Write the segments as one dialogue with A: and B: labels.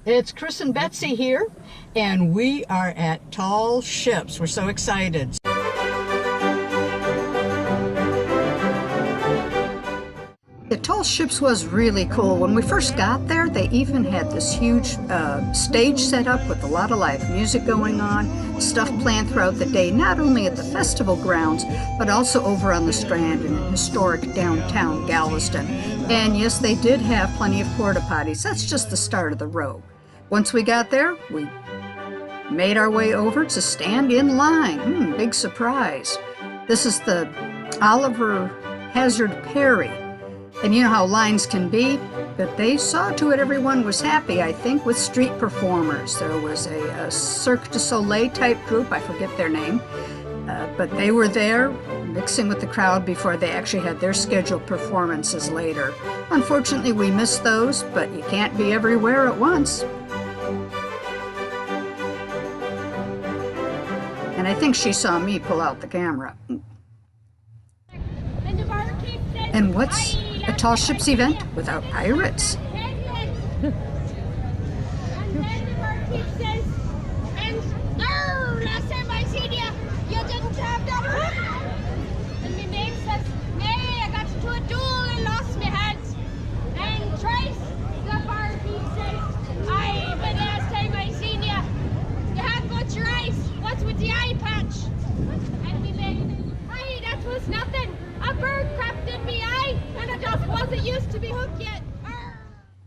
A: It's Chris and Betsy here, and we are at Tall Ships. We're so excited. The Tall Ships was really cool. When we first got there, they even had this huge stage set up with a lot of live music going on, stuff planned throughout the day, not only at the festival grounds, but also over on the Strand in historic downtown Galveston. And yes, they did have plenty of porta potties. That's just the start of the row. Once we got there, we made our way over to stand in line. Big surprise. This is the Oliver Hazard Perry. And you know how lines can be, but they saw to it everyone was happy, I think, with street performers. There was a Cirque du Soleil type group, I forget their name, but they were there mixing with the crowd before they actually had their scheduled performances later. Unfortunately, we missed those, but you can't be everywhere at once. And I think she saw me pull out the camera. And what's a Tall Ships event without pirates?
B: Last time I seen you, you didn't have that hook. And my mate says, "Nay, I got into a duel and lost my hands." And Trace, the barkeep says, "Aye, but last time I seen you, you had got your eyes. What's with the eye patch?" And my mate, "Aye, that was nothing. A bird crapped in me eye, and I just wasn't used to be hooked yet."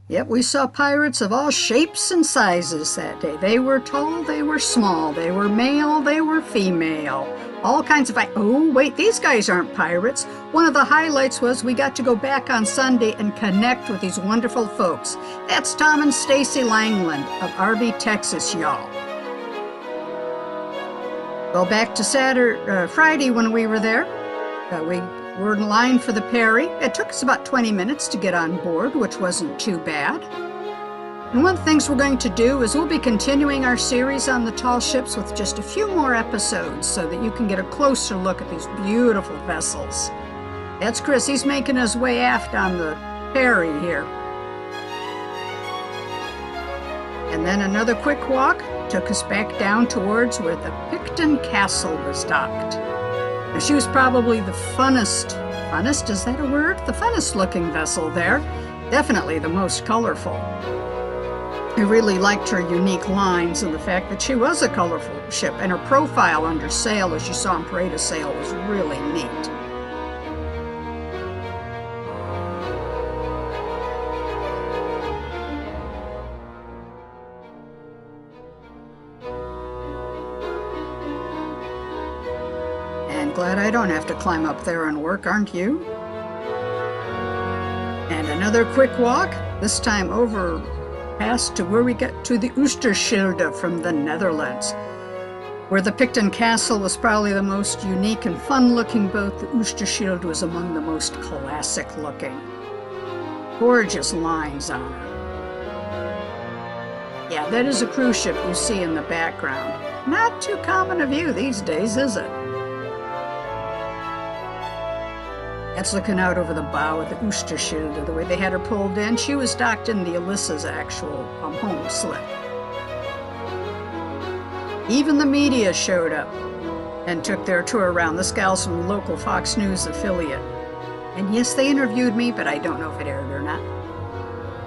A: Yep, we saw pirates of all shapes and sizes that day. They were tall, they were small, they were male, they were female. All kinds of... Oh, wait, these guys aren't pirates. One of the highlights was we got to go back on Sunday and connect with these wonderful folks. That's Tom and Stacey Langland of RV, Texas, y'all. Well, back to Friday when we were there. We were in line for the Perry. It took us about 20 minutes to get on board, which wasn't too bad. And one of the things we're going to do is we'll be continuing our series on the Tall Ships with just a few more episodes so that you can get a closer look at these beautiful vessels. That's Chris. He's making his way aft on the Perry here. And then another quick walk took us back down towards where the Picton Castle was docked. Now, she was probably the funnest, is that a word? The funnest looking vessel there. Definitely the most colorful. I really liked her unique lines and the fact that she was a colorful ship, and her profile under sail, as you saw in Parade of Sail, was really neat. Glad I don't have to climb up there and work, aren't you? And another quick walk, this time over past to where we get to the Oosterschelde from the Netherlands. Where the Picton Castle was probably the most unique and fun-looking boat, the Oosterschelde was among the most classic-looking. Gorgeous lines on her. Yeah, that is a cruise ship you see in the background. Not too common a view these days, is it? That's looking out over the bow of the Oosterschelde, the way they had her pulled in. She was docked in the Alyssa's actual home slip. Even the media showed up and took their tour around. This gal's from the local Fox News affiliate. And yes, they interviewed me, but I don't know if it aired or not.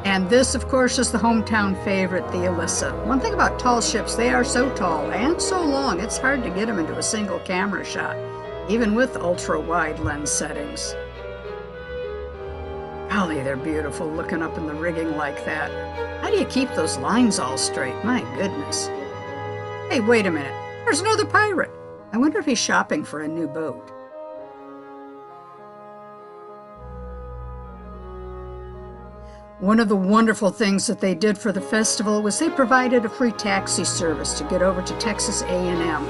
A: And this, of course, is the hometown favorite, the Alyssa. One thing about tall ships, they are so tall and so long, it's hard to get them into a single camera shot, even with ultra-wide lens settings. Golly, they're beautiful looking up in the rigging like that. How do you keep those lines all straight? My goodness. Hey, wait a minute. There's another pirate. I wonder if he's shopping for a new boat. One of the wonderful things that they did for the festival was they provided a free taxi service to get over to Texas A&M,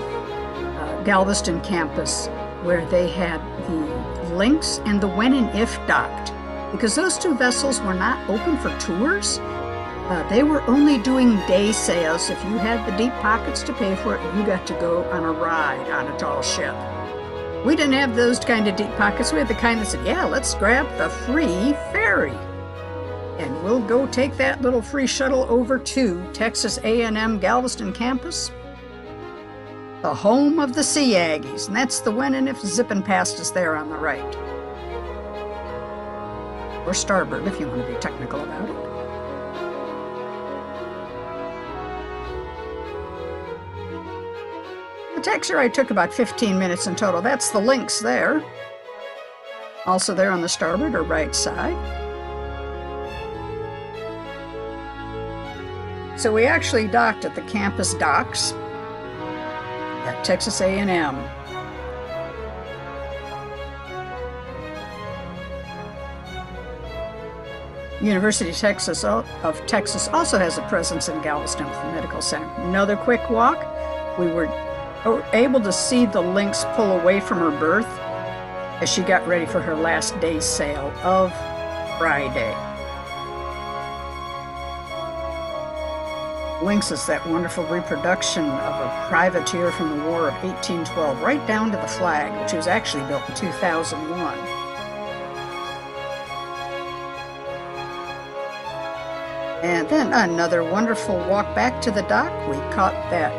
A: Galveston campus, where they had the Lynx and the When and If docked. Because those two vessels were not open for tours, they were only doing day sales. If you had the deep pockets to pay for it, you got to go on a ride on a tall ship. We didn't have those kind of deep pockets. We had the kind that said, yeah, let's grab the free ferry. And we'll go take that little free shuttle over to Texas A&M Galveston campus, the home of the Sea Aggies, and that's the when and if zipping past us there on the right. Or starboard, if you want to be technical about it. The taxi ride took about 15 minutes in total. That's the Lynx there. Also there on the starboard or right side. So we actually docked at the campus docks at Texas A&M. University of Texas also has a presence in Galveston with the Medical Center. Another quick walk. We were able to see the Lynx pull away from her berth as she got ready for her last day's sail of Friday. Lynx is that wonderful reproduction of a privateer from the War of 1812, right down to the flag, which was actually built in 2001. And then another wonderful walk back to the dock. We caught that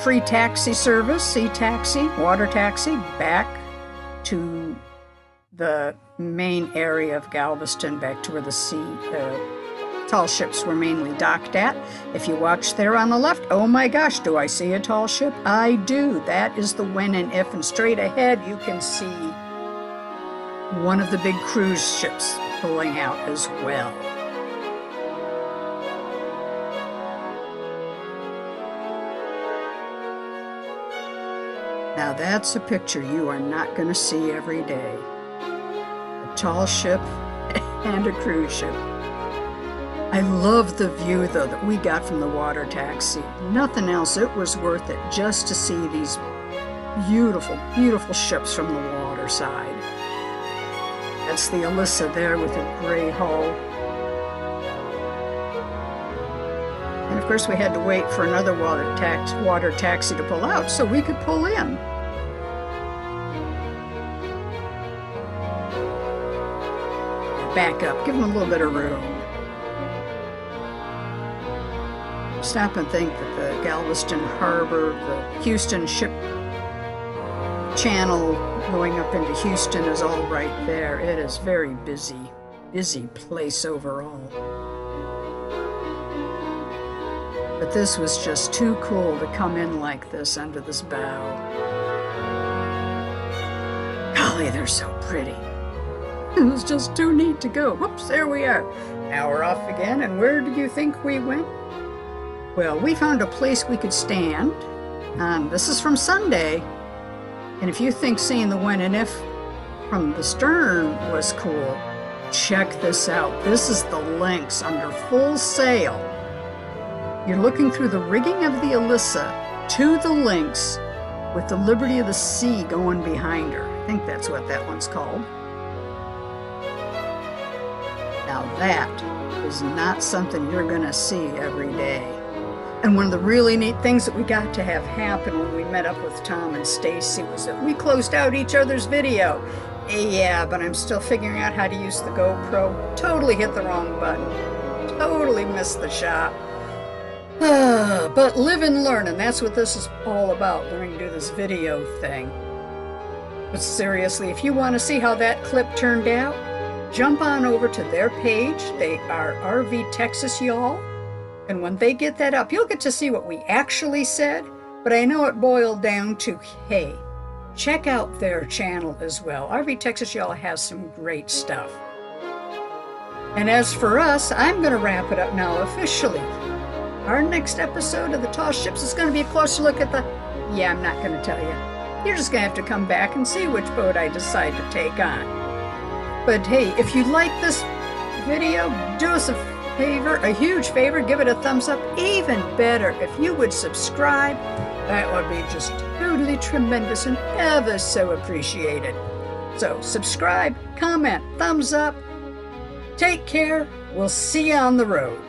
A: free taxi service, sea taxi, water taxi, back to the main area of Galveston, back to where the tall ships were mainly docked at. If you watch there on the left, oh my gosh, do I see a tall ship? I do. That is the when and if, and straight ahead you can see one of the big cruise ships pulling out as well. Now that's a picture you are not going to see every day. A tall ship and a cruise ship. I love the view, though, that we got from the water taxi. Nothing else. It was worth it just to see these beautiful, beautiful ships from the water side. That's the Alyssa there with her gray hull. And of course we had to wait for another water taxi to pull out so we could pull in. Back up, give them a little bit of room. Stop and think that the Galveston Harbor, the Houston ship channel going up into Houston is all right there. It is very busy place overall. But this was just too cool to come in like this under this bow. Golly, they're so pretty. It was just too neat to go. Whoops, there we are. Now we're off again, and where do you think we went? Well, we found a place we could stand. This is from Sunday. And if you think seeing the when and if from the stern was cool, check this out. This is the Lynx under full sail. You're looking through the rigging of the Alyssa to the Lynx with the Liberty of the Sea going behind her. I think that's what that one's called. Now that is not something you're going to see every day. And one of the really neat things that we got to have happen when we met up with Tom and Stacey was that we closed out each other's video. Yeah, but I'm still figuring out how to use the GoPro. Totally hit the wrong button. Totally missed the shot. But live and learn, and that's what this is all about, learning to do this video thing. But seriously, if you want to see how that clip turned out, jump on over to their page. They are RV Texas, y'all. And when they get that up, you'll get to see what we actually said. But I know it boiled down to, hey, check out their channel as well. RV Texas, y'all, has some great stuff. And as for us, I'm going to wrap it up now officially. Our next episode of the Tall Ships is going to be a closer look at the... Yeah, I'm not going to tell you. You're just going to have to come back and see which boat I decide to take on. But hey, if you like this video, do us a favor, a huge favor, give it a thumbs up. Even better, if you would subscribe, that would be just totally tremendous and ever so appreciated. So subscribe, comment, thumbs up. Take care. We'll see you on the road.